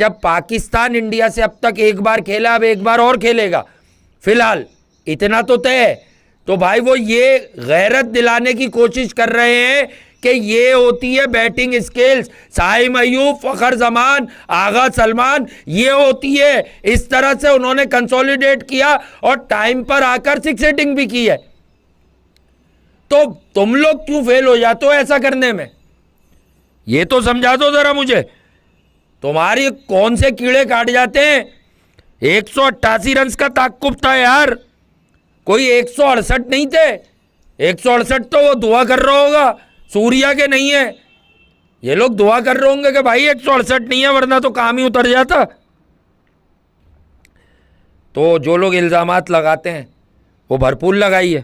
जब पाकिस्तान इंडिया से अब तक एक बार खेला, अब एक बार और खेलेगा फिलहाल, इतना तो तय है। तो भाई वो ये गैरत दिलाने की कोशिश कर रहे हैं कि ये होती है बैटिंग स्किल्स, साइम अयूब, फखर जमान, आगा सलमान, ये होती है। इस तरह से उन्होंने कंसोलिडेट किया और टाइम पर आकर 6 हिटिंग भी की है। तो तुम लोग क्यों फेल हो जाते हो ऐसा करने में, ये तो समझा दो जरा मुझे। तुम्हारी कौन से कीड़े काट जाते हैं? 188 रन का ताक्कुब था यार, कोई 168 नहीं थे। 168 तो वो दुआ कर रहा होगा, सूर्या के नहीं है। ये लोग दुआ कर रहे होंगे कि भाई 168 नहीं है, वरना तो काम ही उतर जाता। तो जो लोग इल्ज़ामात लगाते हैं वो भरपूर लगाइए,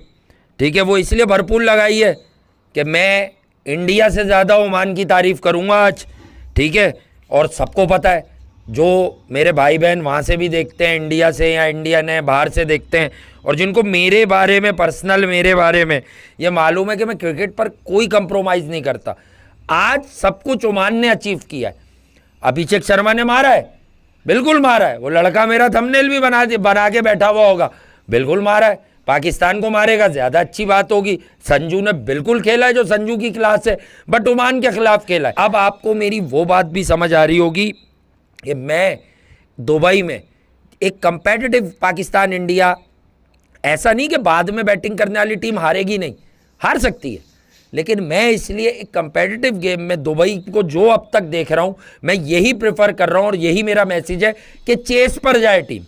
ठीक है। वो इसलिए भरपूर लगाई है कि मैं इंडिया से ज़्यादा ओमान की तारीफ़ करूँगा आज, ठीक है। और सबको पता है, जो मेरे भाई बहन वहाँ से भी देखते हैं, इंडिया से या इंडियन है बाहर से देखते हैं, और जिनको मेरे बारे में पर्सनल, मेरे बारे में ये मालूम है कि मैं क्रिकेट पर कोई कंप्रोमाइज़ नहीं करता। आज सब कुछ ओमान ने अचीव किया है। अभिषेक शर्मा ने मारा है, बिल्कुल मारा है। वो लड़का मेरा थंबनेल भी बना के बैठा हुआ होगा, बिल्कुल मारा है। पाकिस्तान को मारेगा ज़्यादा अच्छी बात होगी। संजू ने बिल्कुल खेला है जो संजू की क्लास है, बट ओमान के खिलाफ खेला है। अब आपको मेरी वो बात भी समझ आ रही होगी कि मैं दुबई में एक कंपेटिटिव पाकिस्तान इंडिया, ऐसा नहीं कि बाद में बैटिंग करने वाली टीम हारेगी, नहीं, हार सकती है, लेकिन मैं इसलिए एक कंपेटिटिव गेम में दुबई को जो अब तक देख रहा हूँ, मैं यही प्रेफर कर रहा हूँ और यही मेरा मैसेज है कि चेस पर जाए टीम,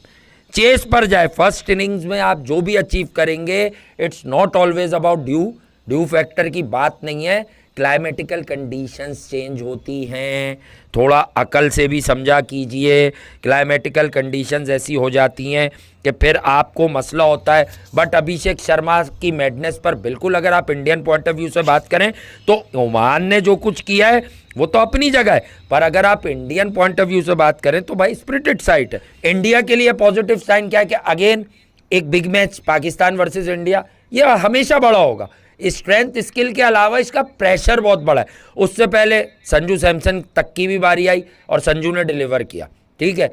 चेस पर जाए। फर्स्ट इनिंग्स में आप जो भी अचीव करेंगे, it's not always about due factor की बात नहीं है। क्लाइमेटिकल कंडीशंस चेंज होती हैं, थोड़ा अकल से भी समझा कीजिए। क्लाइमेटिकल कंडीशंस ऐसी हो जाती हैं कि फिर आपको मसला होता है। बट अभिषेक शर्मा की मैडनेस पर बिल्कुल, अगर आप इंडियन पॉइंट ऑफ व्यू से बात करें तो ओमान ने जो कुछ किया है वो तो अपनी जगह है, पर अगर आप इंडियन पॉइंट ऑफ व्यू से बात करें तो भाई स्पिरिटेड साइड है। इंडिया के लिए पॉजिटिव साइन क्या है कि अगेन एक big match Pakistan versus India, ये हमेशा बड़ा होगा। स्ट्रेंथ स्किल के अलावा इसका प्रेशर बहुत बड़ा है। उससे पहले संजू सैमसन तक की भी बारी आई और संजू ने डिलीवर किया, ठीक है।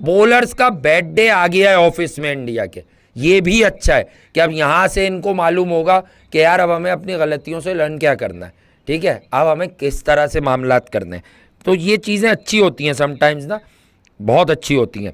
बॉलर्स का बैड डे आ गया है ऑफिस में इंडिया के, ये भी अच्छा है कि अब यहाँ से इनको मालूम होगा कि यार अब हमें अपनी गलतियों से लर्न क्या करना है, ठीक है, अब हमें किस तरह से मामलात करने हैं। तो ये चीज़ें अच्छी होती हैं समटाइम्स ना, बहुत अच्छी होती हैं,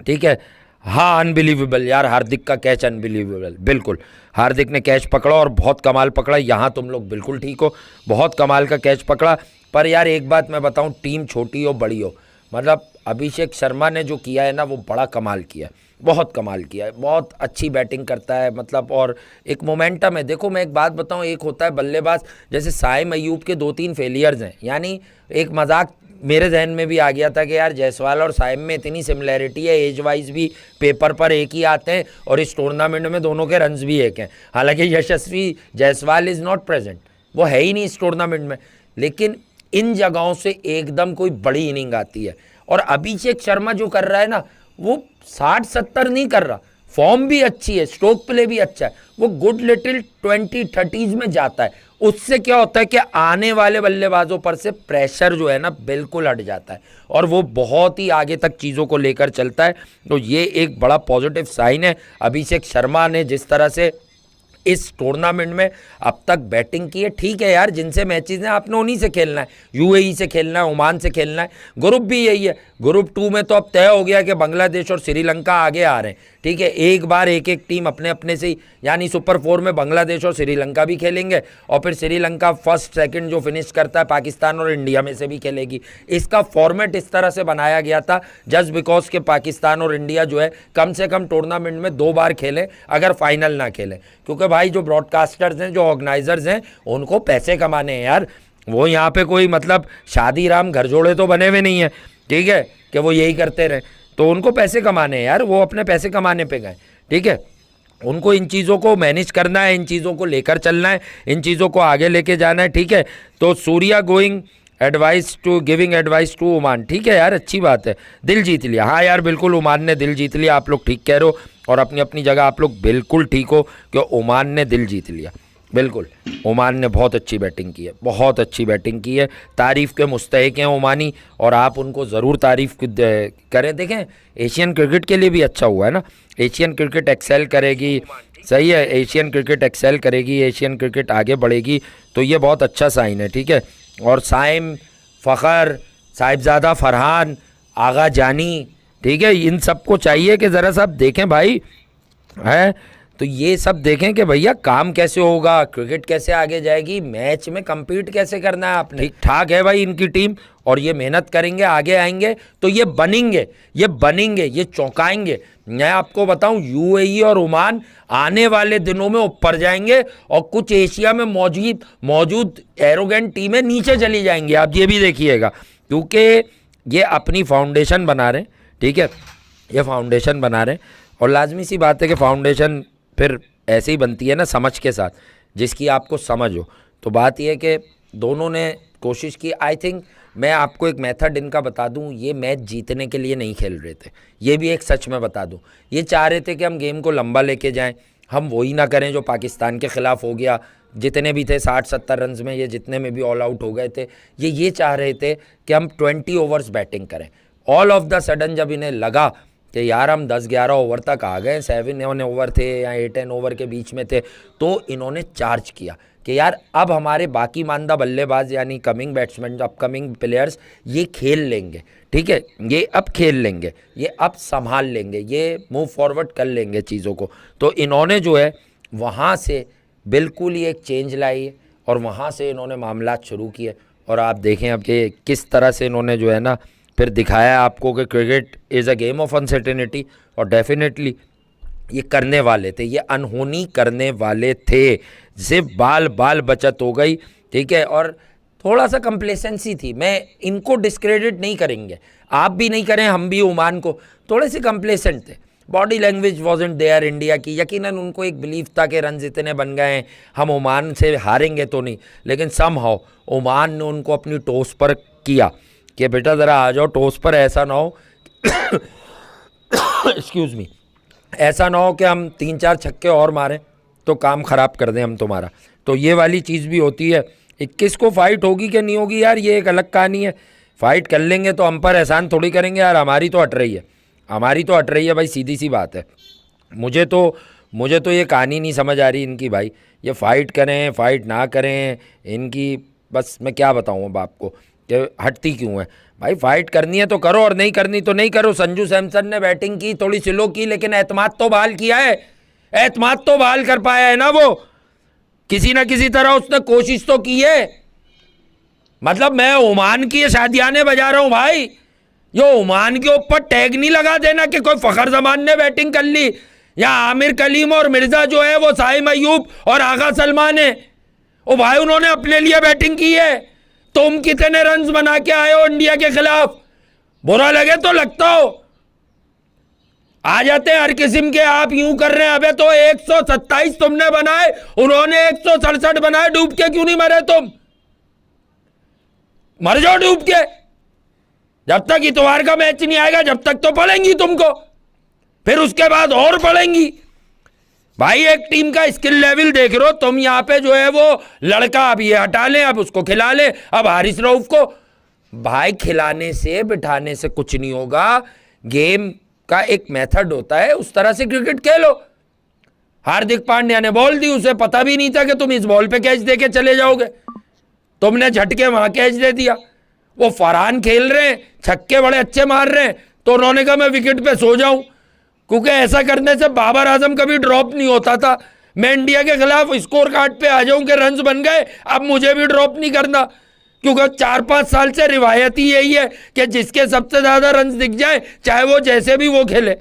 ठीक है। हाँ, अनबिलीवेबल यार, हार्दिक का कैच अनबिलीवेबल, बिल्कुल। हार्दिक ने कैच पकड़ा और बहुत कमाल पकड़ा, यहाँ तुम लोग बिल्कुल ठीक हो, बहुत कमाल का कैच पकड़ा। पर यार एक बात मैं बताऊँ, टीम छोटी हो बड़ी हो, मतलब अभिषेक शर्मा ने जो किया है ना वो बड़ा कमाल किया है, बहुत कमाल किया है, बहुत अच्छी बैटिंग करता है, मतलब और एक मोमेंटम है। देखो मैं एक बात बताऊं, एक होता है बल्लेबाज, जैसे साइम अयूब के 2-3 फेलियर्स हैं, यानी एक मजाक मेरे जहन में भी आ गया था कि यार जायसवाल और साइम में इतनी सिमिलैरिटी है, एज वाइज भी पेपर पर एक ही आते हैं और इस टूर्नामेंट में दोनों के रन्स भी एक हैं। हालांकि यशस्वी जायसवाल इज़ नॉट प्रेजेंट, वो है ही नहीं इस टूर्नामेंट में, लेकिन इन जगहों से एकदम कोई बड़ी इनिंग आती है। और अभिषेक शर्मा जो कर रहा है ना, वो 60-70 नहीं कर रहा, फॉर्म भी अच्छी है, स्ट्रोक प्ले भी अच्छा है, वो गुड लिटिल 20-30s में जाता है। उससे क्या होता है कि आने वाले बल्लेबाजों पर से प्रेशर जो है ना बिल्कुल हट जाता है और वो बहुत ही आगे तक चीज़ों को लेकर चलता है। तो ये एक बड़ा पॉजिटिव साइन है। अभिषेक शर्मा ने जिस तरह से इस टूर्नामेंट में अब तक बैटिंग की है, ठीक है यार, जिनसे मैचेस हैं आपने उन्हीं से खेलना है, यूएई से खेलना है, ओमान से खेलना है। ग्रुप भी यही है, ग्रुप 2 में तो अब तय हो गया कि बांग्लादेश और श्रीलंका आगे आ रहे हैं, ठीक है। एक बार एक एक टीम अपने अपने से ही, यानी सुपर 4 में बांग्लादेश और श्रीलंका भी खेलेंगे और फिर श्रीलंका फर्स्ट सेकंड जो फिनिश करता है पाकिस्तान और इंडिया में से भी खेलेगी। इसका फॉर्मेट इस तरह से बनाया गया था जस्ट बिकॉज के पाकिस्तान और इंडिया जो है कम से कम टूर्नामेंट में 2 बार खेलें, अगर फाइनल ना खेलें, क्योंकि भाई जो ब्रॉडकास्टर्स हैं, जो ऑर्गेनाइजर्स हैं, उनको पैसे कमाने हैं यार। वो यहाँ पे कोई मतलब शादी राम घर जोड़े तो बने हुए नहीं है, ठीक है, कि वो यही करते रहें। तो उनको पैसे कमाने हैं यार, वो अपने पैसे कमाने पे गए, ठीक है। उनको इन चीज़ों को मैनेज करना है, इन चीज़ों को लेकर चलना है, इन चीज़ों को आगे लेके जाना है, ठीक है। तो Surya giving advice to Oman, ठीक है यार, अच्छी बात है, दिल जीत लिया। हाँ यार बिल्कुल, ओमान ने दिल जीत लिया, आप लोग ठीक कह रहे हो और अपनी अपनी जगह आप लोग बिल्कुल ठीक हो कि ओमान ने दिल जीत लिया। बिल्कुल। ओमान ने बहुत अच्छी बैटिंग की है, बहुत अच्छी बैटिंग की है, तारीफ़ के मुस्तहिक हैं ओमानी, और आप उनको ज़रूर तारीफ़ करें। देखें, एशियन क्रिकेट के लिए भी अच्छा हुआ है ना, एशियन क्रिकेट एक्सेल करेगी, सही है, एशियन क्रिकेट एक्सेल करेगी, एशियन क्रिकेट आगे बढ़ेगी, तो ये बहुत अच्छा साइन है, ठीक है। और साइम, फ़खर, साहिबजादा फरहान, आगा जानी, ठीक है, इन सबको चाहिए कि ज़रा साहब देखें भाई, है तो ये सब देखें कि भैया काम कैसे होगा, क्रिकेट कैसे आगे जाएगी, मैच में compete कैसे करना है आपने। ठीक ठाक है भाई इनकी टीम, और ये मेहनत करेंगे, आगे आएंगे तो ये बनेंगे, ये चौंकाएंगे। मैं आपको बताऊं, यूएई और ओमान आने वाले दिनों में ऊपर जाएंगे, और कुछ एशिया में मौजूद एरोगेंट टीमें नीचे चली जाएंगी, आप ये भी देखिएगा, क्योंकि ये अपनी फाउंडेशन बना रहे हैं, ठीक है, ये फाउंडेशन बना रहे हैं। और लाजमी सी बात है कि फाउंडेशन फिर ऐसे ही बनती है ना, समझ के साथ, जिसकी आपको समझ हो। तो बात यह है कि दोनों ने कोशिश की। आई थिंक मैं आपको एक मेथड इनका बता दूं, ये मैच जीतने के लिए नहीं खेल रहे थे, ये भी एक सच में बता दूं। ये चाह रहे थे कि हम गेम को लंबा लेके जाएं, हम वही ना करें जो पाकिस्तान के ख़िलाफ़ हो गया, जितने भी थे 60-70 रन में, ये जितने में भी ऑल आउट हो गए थे, ये चाह रहे थे कि हम 20 ओवर्स बैटिंग करें। ऑल ऑफ द सडन जब इन्हें लगा कि यार हम 10-11 ओवर तक आ गए, 7 ओवर थे या 8 ओवर के बीच में थे, तो इन्होंने चार्ज किया कि यार अब हमारे बाकी मानदा बल्लेबाज यानी कमिंग बैट्समैन, अपकमिंग प्लेयर्स, ये खेल लेंगे, ठीक है, ये अब खेल लेंगे, ये अब संभाल लेंगे, ये मूव फॉरवर्ड कर लेंगे चीज़ों को। तो इन्होंने जो है वहाँ से बिल्कुल ही एक चेंज लाई है, और वहाँ से इन्होंने मामलात शुरू किए। और आप देखें अब कि किस तरह से इन्होंने जो है ना फिर दिखाया आपको कि cricket is a game of uncertainty, और डेफिनेटली ये करने वाले थे, ये अनहोनी करने वाले थे, सिर्फ बाल बचत हो गई, ठीक है। और थोड़ा सा कंप्लेसेंसी थी, मैं इनको डिस्क्रेडिट नहीं करेंगे, आप भी नहीं करें, हम भी ओमान को थोड़े से कंप्लेसेंट थे। Body language wasn't there India की, यकीनन उनको एक बिलीव था कि रन इतने बन गए हैं, हम ओमान से हारेंगे तो नहीं, लेकिन समहाउ ओमान ने उनको अपनी टोस पर किया कि बेटा ज़रा आ जाओ टोस पर, ऐसा ना हो एक्सक्यूज़ मी, ऐसा ना हो कि हम 3-4 छक्के और मारें तो काम ख़राब कर दें हम तुम्हारा। तो ये वाली चीज़ भी होती है। 21 को फाइट होगी कि नहीं होगी यार, ये एक अलग कहानी है। फाइट कर लेंगे तो हम पर एहसान थोड़ी करेंगे यार, हमारी तो हट रही है, हमारी तो हट रही है भाई, सीधी सी बात है। मुझे तो ये कहानी नहीं समझ आ रही इनकी भाई, ये फ़ाइट करें फाइट ना करें, इनकी बस मैं क्या बताऊँ अब आपको कि हटती क्यों है भाई। फाइट करनी है तो करो, और नहीं करनी तो नहीं करो। संजू सैमसन ने बैटिंग की, थोड़ी स्लो की, लेकिन एतमाद तो बहाल किया है, एतमाद तो बहाल कर पाया है ना वो, किसी ना किसी तरह उसने कोशिश तो की है। मतलब मैं ओमान की शादियाने बजा रहा हूं भाई, ये ओमान के ऊपर टैग नहीं लगा देना कि कोई फखर जमान ने बैटिंग कर ली, या आमिर कलीम और मिर्जा जो है वो साइम अयूब और आगा सलमान है, ओ भाई उन्होंने अपने लिए बैटिंग की है। तुम कितने रन्स बना के आए हो इंडिया के खिलाफ, बुरा लगे तो लगता हो, आ जाते हैं हर किस्म के, आप यूं कर रहे हैं। अबे तो 127 तुमने बनाए, उन्होंने 167 बनाए, डूब के क्यों नहीं मरे तुम? मर जाओ डूब के, जब तक इतवार का मैच नहीं आएगा जब तक तो पड़ेंगी तुमको, फिर उसके बाद और पड़ेंगी भाई। एक टीम का स्किल लेवल देख रहे हो तुम, यहां पे जो है वो लड़का अब ये हटा ले, अब उसको खिला ले, अब हारिस रऊफ को भाई खिलाने से बिठाने से कुछ नहीं होगा। गेम का एक मेथड होता है, उस तरह से क्रिकेट खेलो। हार्दिक पांड्या ने बॉल दी, उसे पता भी नहीं था कि तुम इस बॉल पे कैच दे के चले जाओगे, तुमने झटके वहां कैच दे दिया। वो फरहान खेल रहे हैं, छक्के बड़े अच्छे मार रहे हैं, तो उन्होंने कहा मैं विकेट पे सो जाऊं, क्योंकि ऐसा करने से बाबर आजम कभी ड्रॉप नहीं होता था। मैं इंडिया के खिलाफ स्कोर कार्ड पे आ जाऊं कि रन्स बन गए, अब मुझे भी ड्रॉप नहीं करना, क्योंकि 4-5 साल से रिवायत ही यही है कि जिसके सबसे ज्यादा रन्स दिख जाए, चाहे वो जैसे भी वो खेले।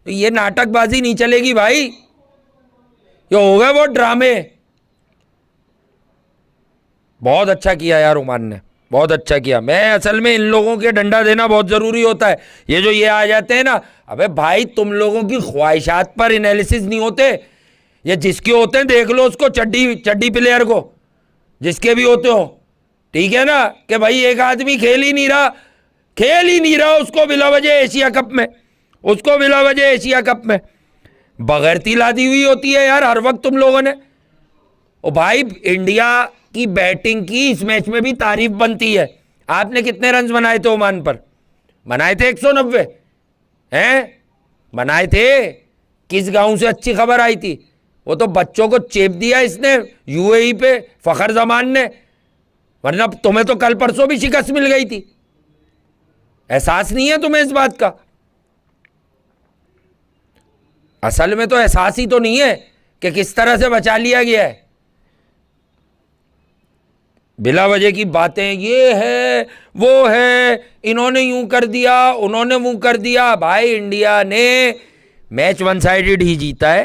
तो ये नाटकबाजी नहीं चलेगी भाई, ये हो गए वो ड्रामे। बहुत अच्छा किया यार ओमान ने, बहुत अच्छा किया। मैं असल में इन लोगों के डंडा देना बहुत ज़रूरी होता है। ये जो ये आ जाते हैं ना, अबे भाई तुम लोगों की ख्वाहिशात पर एनालिसिस नहीं होते, ये जिसके होते हैं देख लो उसको, चड्डी प्लेयर को, जिसके भी होते हो, ठीक है ना, कि भाई एक आदमी खेल ही नहीं रहा उसको बिला वजह एशिया कप में, बगैरती लादी हुई होती है यार हर वक्त तुम लोगों ने। ओ भाई, इंडिया की बैटिंग की इस मैच में भी तारीफ बनती है। आपने कितने रन बनाए थे ओमान पर? बनाए थे 190 हैं, बनाए थे। किस गांव से अच्छी खबर आई थी? वो तो बच्चों को चेप दिया इसने यूएई पे, फखर जमान ने, वरना तुम्हें तो कल परसों भी शिकस्त मिल गई थी। एहसास नहीं है तुम्हें इस बात का? असल में तो एहसास ही तो नहीं है कि किस तरह से बचा लिया गया है। बिला वजह की बातें, ये है वो है, इन्होंने यूं कर दिया, उन्होंने वो कर दिया। भाई इंडिया ने मैच वन साइडेड ही जीता है।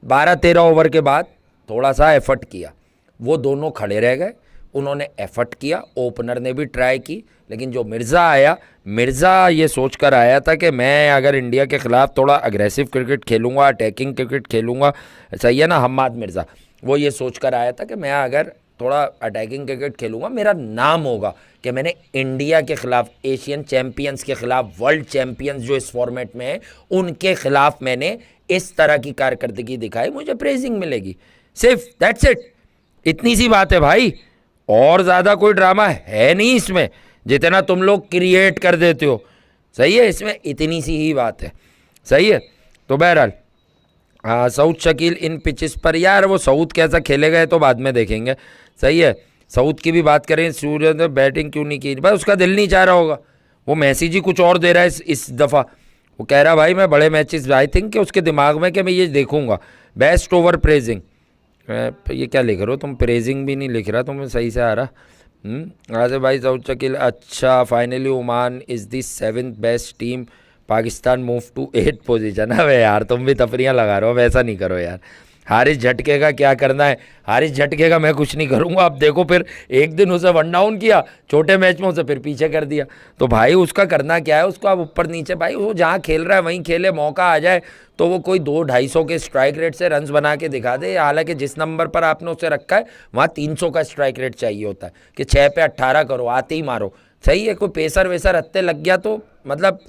12-13 ओवर के बाद थोड़ा सा एफर्ट किया, वो दोनों खड़े रह गए, उन्होंने एफर्ट किया, ओपनर ने भी ट्राई की, लेकिन जो मिर्ज़ा आया, मिर्ज़ा ये सोच कर आया था कि मैं अगर इंडिया के ख़िलाफ़ थोड़ा अग्रेसिव क्रिकेट खेलूँगा, अटैकिंग क्रिकेट खेलूँगा, सही है ना, हम्माद मिर्ज़ा, वो ये सोच कर आया था कि मैं अगर थोड़ा अटैकिंग क्रिकेट खेलूँगा, मेरा नाम होगा कि मैंने इंडिया के ख़िलाफ़, एशियन चैम्पियंस के ख़िलाफ़, वर्ल्ड चैम्पियंस जो इस फॉर्मेट में है उनके ख़िलाफ़ मैंने इस तरह की कारकर्दगी दिखाई, मुझे प्रेजिंग मिलेगी। सिर्फ दैट्स इट, इतनी सी बात है भाई, और ज़्यादा कोई ड्रामा है नहीं इसमें जितना तुम लोग क्रिएट कर देते हो। सही है, इसमें इतनी सी ही बात है। सही है, तो बहरहाल सऊद शकील इन पिचेस पर, यार वो सऊद कैसा खेलेगा है तो बाद में देखेंगे। सही है, सऊद की भी बात करें, सूर्य ने बैटिंग क्यों नहीं की? भाई उसका दिल नहीं चाह रहा होगा, वो मैसी जी कुछ और दे रहा है इस दफ़ा। वो कह रहा भाई मैं बड़े मैचेस, आई थिंक कि उसके दिमाग में कि मैं ये देखूंगा। बेस्ट ओवर प्रेजिंग, ये क्या लिख रहे हो तुम? प्रेजिंग भी नहीं लिख रहा तुम्हें सही से आ रहा। आज़े भाई सऊद शकील, अच्छा finally Oman is the 7th best team, Pakistan move to 8th position. अबे यार तुम भी तफरियाँ लगा रहे हो, वैसा नहीं करो यार। हारिस झटके का क्या करना है? हारिस झटके का मैं कुछ नहीं करूँगा। अब देखो, फिर एक दिन उसे वन डाउन किया छोटे मैच में, उसे फिर पीछे कर दिया, तो भाई उसका करना क्या है? उसको अब ऊपर नीचे, भाई वो जहाँ खेल रहा है वहीं खेले, मौका आ जाए तो वो कोई 200-250 के स्ट्राइक रेट से रन्स बना के दिखा दे। हालांकि जिस नंबर पर आपने उसे रखा है वहाँ 300 का स्ट्राइक रेट चाहिए होता है कि 6 पे 18 करो, आते ही मारो। सही है, कोई पेसर वेसर हत्ते लग गया तो मतलब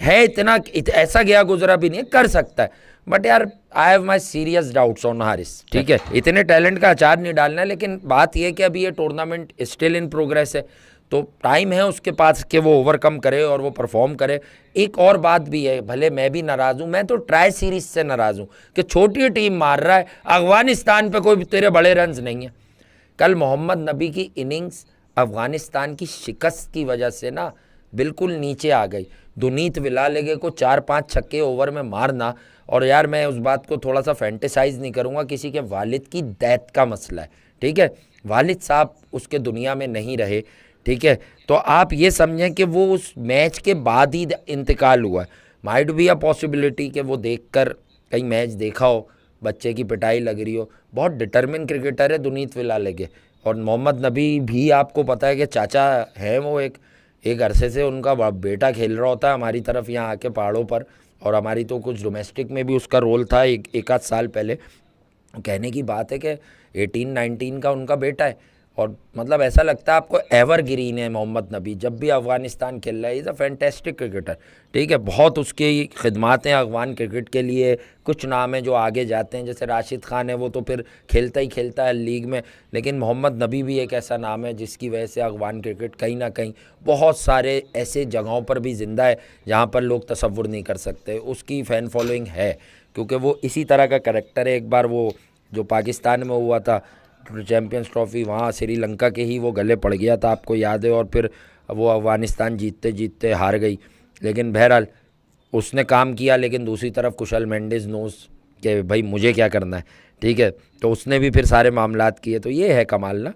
है, इतना ऐसा गया गुजरा भी नहीं है, कर सकता है। बट यार I have my serious doubts on Haris. ठीक है, इतने टैलेंट का अचार नहीं डालना है, लेकिन बात यह है कि अभी ये टूर्नामेंट स्टिल इन प्रोग्रेस है, तो टाइम है उसके पास कि वो ओवरकम करे और वो परफॉर्म करे। एक और बात भी है, भले मैं भी नाराज़ हूँ, मैं तो ट्राई सीरीज से नाराज़ हूँ कि छोटी टीम मार रहा है, अफगानिस्तान पे कोई तेरे बड़े रन्स नहीं है। कल मोहम्मद नबी की इनिंग्स अफगानिस्तान की शिकस्त की वजह से ना बिल्कुल नीचे आ गई। दुनीत विलालेगे को 4-5 छक्के ओवर में मारना, और यार मैं उस बात को थोड़ा सा फैंटेसाइज नहीं करूँगा, किसी के वालिद की डेथ का मसला है। ठीक है, वालिद साहब उसके दुनिया में नहीं रहे। ठीक है, तो आप ये समझें कि वो उस मैच के बाद ही इंतकाल हुआ है। माइट बी अ पॉसिबिलिटी कि वो देखकर कहीं मैच देखा हो, बच्चे की पिटाई लग रही हो। बहुत डिटर्मिन क्रिकेटर है दुनीत विलालेगे, और मोहम्मद नबी भी आपको पता है कि चाचा हैं वो, एक अरसे से उनका बेटा खेल रहा होता है हमारी तरफ यहाँ आके पहाड़ों पर, और हमारी तो कुछ डोमेस्टिक में भी उसका रोल था एक आध साल पहले। कहने की बात है कि 18-19 का उनका बेटा है, और मतलब ऐसा लगता है आपको एवरग्रीन है मोहम्मद नबी। जब भी अफ़गानिस्तान खेल रहा है, इज़ अ फैंटेस्टिक क्रिकेटर। ठीक है, बहुत उसकी खिदमात हैं अफ़गान क्रिकेट के लिए। कुछ नाम है जो आगे जाते हैं, जैसे राशिद खान है, वो तो फिर खेलता ही खेलता है लीग में, लेकिन मोहम्मद नबी भी एक ऐसा नाम है जिसकी वजह से अफ़गान क्रिकेट कहीं ना कहीं बहुत सारे ऐसे जगहों पर भी ज़िंदा है जहाँ पर लोग तसव्वुर नहीं कर सकते। उसकी फ़ैन फॉलोइंग है क्योंकि वो इसी तरह का करैक्टर है। एक बार वो जो पाकिस्तान में हुआ था चैम्पियंस ट्रॉफी, वहाँ श्रीलंका के ही वो गले पड़ गया था, आपको याद है, और फिर वो अफ़गानिस्तान जीतते जीतते हार गई। लेकिन बहरहाल उसने काम किया, लेकिन दूसरी तरफ कुशल मेंडिस नोस कि भाई मुझे क्या करना है। ठीक है, तो उसने भी फिर सारे मामलात किए। तो ये है कमाल ना।